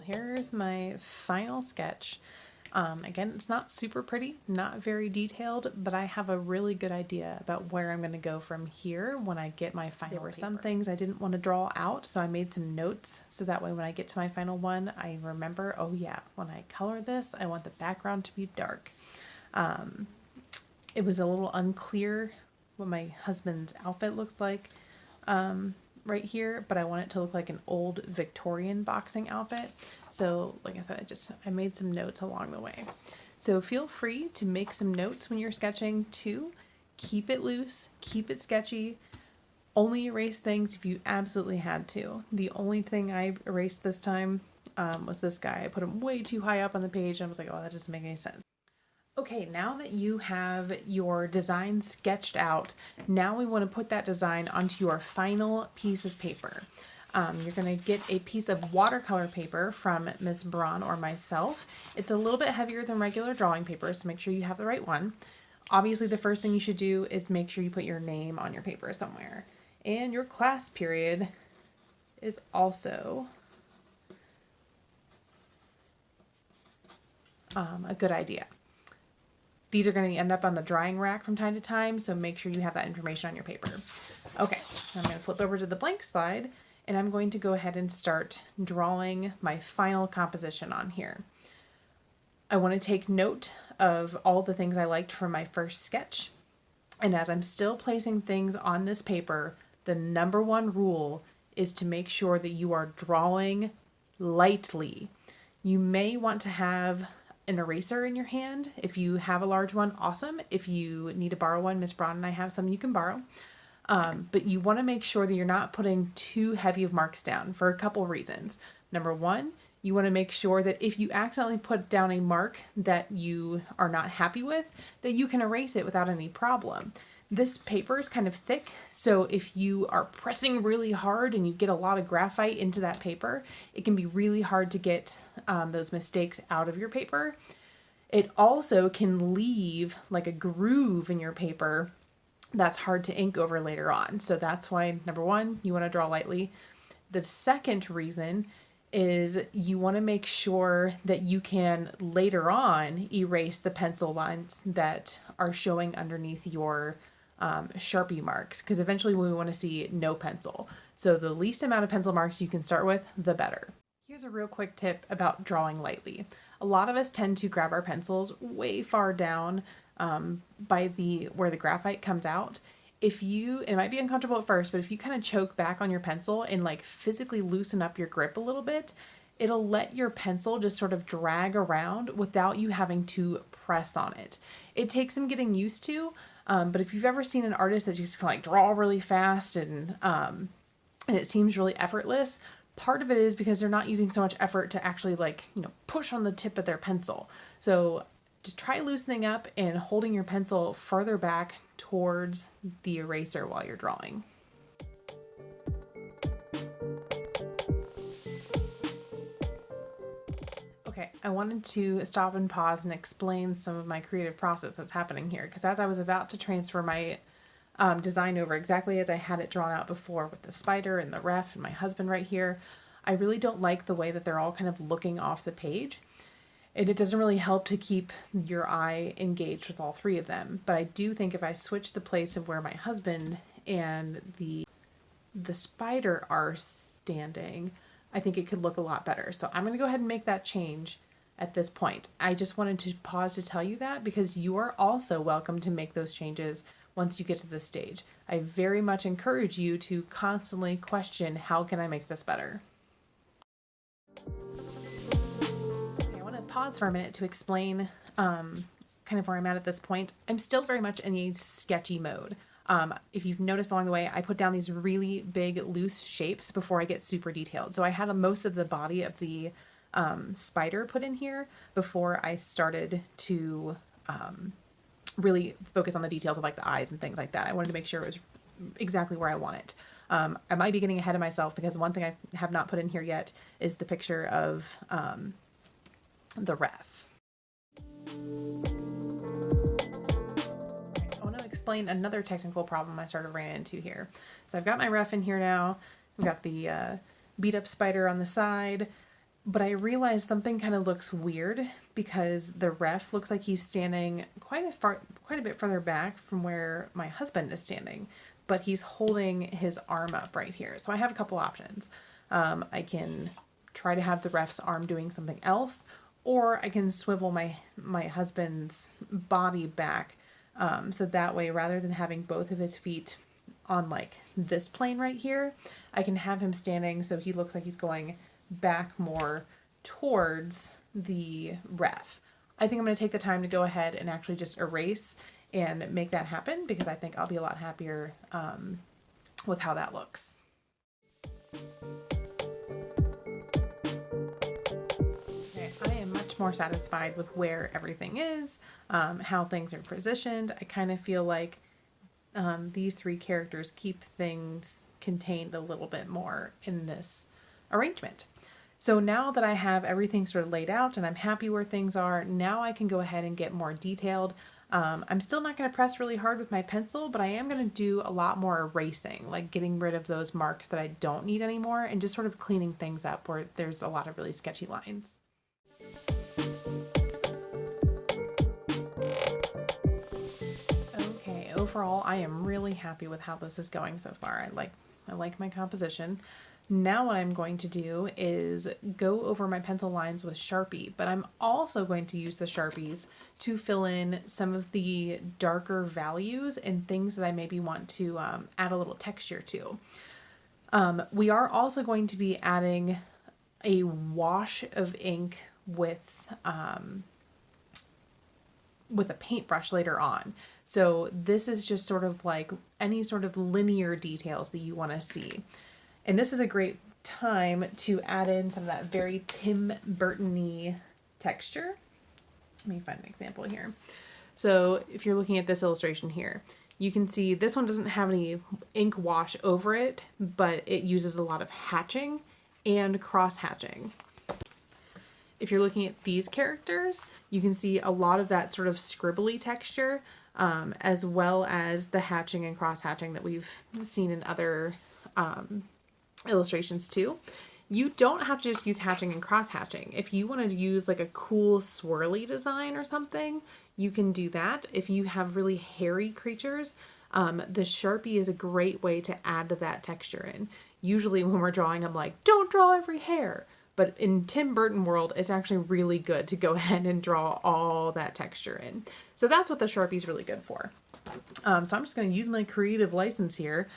Here's my final sketch. Again, it's not super pretty, not very detailed, but I have a really good idea about where I'm going to go from here when I get my final paper. There were some things I didn't want to draw out, so I made some notes so that way when I get to my final one, I remember, oh yeah, when I color this, I want the background to be dark. It was a little unclear what my husband's outfit looks like right here, but I want it to look like an old Victorian boxing outfit. So like I said, I made some notes along the way. So feel free to make some notes when you're sketching too. Keep it loose, keep it sketchy. Only erase things if you absolutely had to. The only thing I erased this time was this guy. I put him way too high up on the page and I was like, oh, that doesn't make any sense. Okay, now that you have your design sketched out, now we want to put that design onto your final piece of paper. You're going to get a piece of watercolor paper from Ms. Braun or myself. It's a little bit heavier than regular drawing paper, so make sure you have the right one. Obviously, the first thing you should do is make sure you put your name on your paper somewhere. And your class period is also a good idea. These are going to end up on the drying rack from time to time, so make sure you have that information on your paper. Okay, I'm going to flip over to the blank slide, and I'm going to go ahead and start drawing my final composition on here. I want to take note of all the things I liked from my first sketch, and as I'm still placing things on this paper, the number one rule is to make sure that you are drawing lightly. You may want to have an eraser in your hand. If you have a large one, awesome. If you need to borrow one, Miss Braun and I have some you can borrow. But you want to make sure that you're not putting too heavy of marks down for a couple reasons. Number one, you want to make sure that if you accidentally put down a mark that you are not happy with, that you can erase it without any problem. This paper is kind of thick, so if you are pressing really hard and you get a lot of graphite into that paper, it can be really hard to get those mistakes out of your paper. It also can leave like a groove in your paper that's hard to ink over later on. So that's why, number one, you want to draw lightly. The second reason is you want to make sure that you can later on erase the pencil lines that are showing underneath your Sharpie marks, because eventually we want to see no pencil. So the least amount of pencil marks you can start with, the better. Here's a real quick tip about drawing lightly. A lot of us tend to grab our pencils way far down by where the graphite comes out. It might be uncomfortable at first, but if you kind of choke back on your pencil and like physically loosen up your grip a little bit, it'll let your pencil just sort of drag around without you having to press on it. It takes some getting used to, but if you've ever seen an artist that just kind of like draw really fast and it seems really effortless, part of it is because they're not using so much effort to actually push on the tip of their pencil. So just try loosening up and holding your pencil further back towards the eraser while you're drawing. Okay, I wanted to stop and pause and explain some of my creative process that's happening here, because as I was about to transfer my design over exactly as I had it drawn out before with the spider and the ref and my husband right here, I really don't like the way that they're all kind of looking off the page. And it doesn't really help to keep your eye engaged with all three of them. But I do think if I switch the place of where my husband and the spider are standing, I think it could look a lot better. So I'm going to go ahead and make that change at this point. I just wanted to pause to tell you that because you are also welcome to make those changes once you get to this stage. I very much encourage you to constantly question, how can I make this better? Pause for a minute to explain kind of where I'm at this point. I'm still very much in a sketchy mode. If you've noticed along the way, I put down these really big loose shapes before I get super detailed. So I had most of the body of the spider put in here before I started to really focus on the details of like the eyes and things like that. I wanted to make sure it was exactly where I want it. I might be getting ahead of myself because one thing I have not put in here yet is the picture of the ref. I want to explain another technical problem I sort of ran into here. So I've got my ref in here now. I've got the beat up spider on the side. But I realized something kind of looks weird because the ref looks like he's standing quite a bit further back from where my husband is standing, but he's holding his arm up right here. So I have a couple options. I can try to have the ref's arm doing something else, or I can swivel my husband's body back, so that way, rather than having both of his feet on like this plane right here, I can have him standing so he looks like he's going back more towards the ref. I think I'm going to take the time to go ahead and actually just erase and make that happen, because I think I'll be a lot happier with how that looks. Okay, I am much more satisfied with where everything is, how things are positioned. I kind of feel like these three characters keep things contained a little bit more in this arrangement. So now that I have everything sort of laid out and I'm happy where things are, now I can go ahead and get more detailed. I'm still not going to press really hard with my pencil, but I am going to do a lot more erasing, like getting rid of those marks that I don't need anymore and just sort of cleaning things up where there's a lot of really sketchy lines. Okay, overall, I am really happy with how this is going so far. I like my composition. Now what I'm going to do is go over my pencil lines with Sharpie, but I'm also going to use the Sharpies to fill in some of the darker values and things that I maybe want to add a little texture to. We are also going to be adding a wash of ink with a paintbrush later on. So this is just sort of like any sort of linear details that you want to see. And this is a great time to add in some of that very Tim Burton-y texture. Let me find an example here. So if you're looking at this illustration here, you can see this one doesn't have any ink wash over it, but it uses a lot of hatching and cross-hatching. If you're looking at these characters, you can see a lot of that sort of scribbly texture, as well as the hatching and cross-hatching that we've seen in other illustrations too. You don't have to just use hatching and cross hatching. If you wanted to use like a cool swirly design or something, you can do that. If you have really hairy creatures, the Sharpie is a great way to add to that texture in. Usually when we're drawing, I'm like, don't draw every hair. But in Tim Burton world, it's actually really good to go ahead and draw all that texture in. So that's what the Sharpie is really good for. So I'm just going to use my creative license here.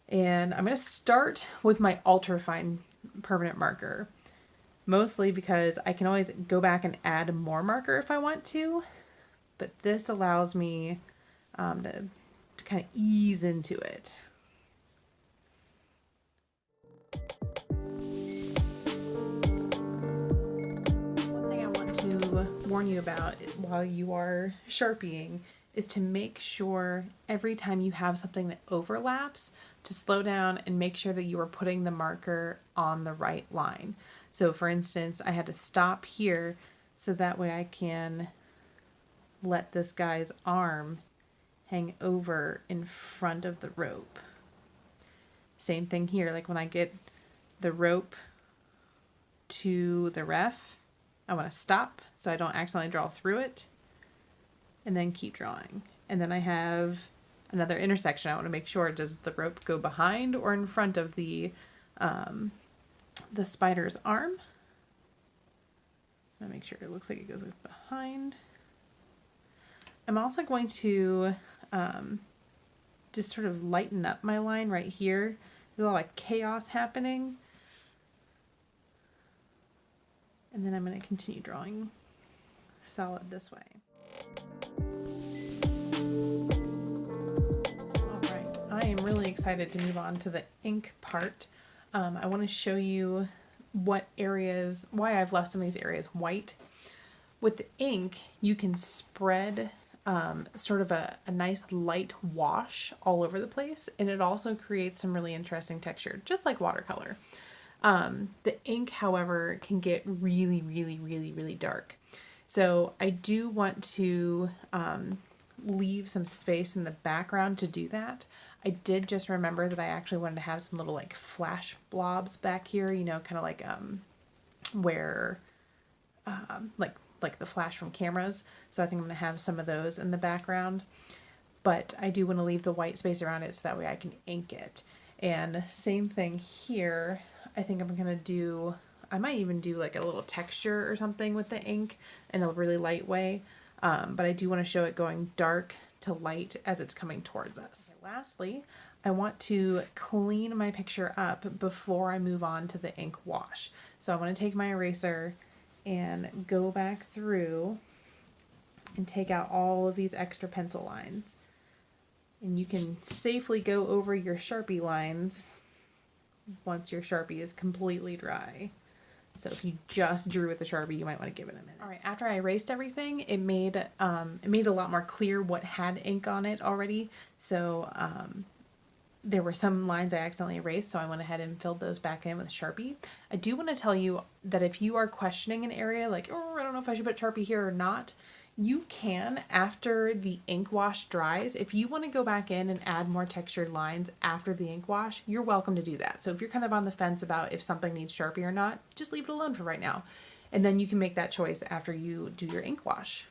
And I'm going to start with my ultra fine permanent marker, mostly because I can always go back and add more marker if I want to, but this allows me to kind of ease into it. One thing I want to warn you about while you are Sharpieing is to make sure every time you have something that overlaps to slow down and make sure that you are putting the marker on the right line. So for instance, I had to stop here so that way I can let this guy's arm hang over in front of the rope. Same thing here, like when I get the rope to the ref, I want to stop so I don't accidentally draw through it and then keep drawing. And then I have another intersection. I want to make sure, does the rope go behind or in front of the spider's arm? I make sure it looks like it goes behind. I'm also going to just sort of lighten up my line right here. There's a lot of chaos happening. And then I'm going to continue drawing solid this way. I am really excited to move on to the ink part. I want to show you why I've left some of these areas white. With the ink, you can spread sort of a nice light wash all over the place, and it also creates some really interesting texture, just like watercolor. The ink, however, can get really, really, really, really dark. So I do want to leave some space in the background to do that. I did just remember that I actually wanted to have some little like flash blobs back here, you know, kind of like where like the flash from cameras. So I think I'm going to have some of those in the background. But I do want to leave the white space around it so that way I can ink it. And same thing here. I think I'm going to do, I might even do like a little texture or something with the ink in a really light way. But I do want to show it going dark to light as it's coming towards us. Okay, lastly, I want to clean my picture up before I move on to the ink wash. So I want to take my eraser and go back through and take out all of these extra pencil lines. And you can safely go over your Sharpie lines once your Sharpie is completely dry. So if you just drew with the Sharpie, you might want to give it a minute. All right, after I erased everything, it made a lot more clear what had ink on it already. So there were some lines I accidentally erased, so I went ahead and filled those back in with Sharpie. I do want to tell you that if you are questioning an area, like, oh, I don't know if I should put Sharpie here or not, you can, after the ink wash dries, if you want to go back in and add more textured lines after the ink wash, you're welcome to do that. So if you're kind of on the fence about if something needs Sharpie or not, just leave it alone for right now. And then you can make that choice after you do your ink wash.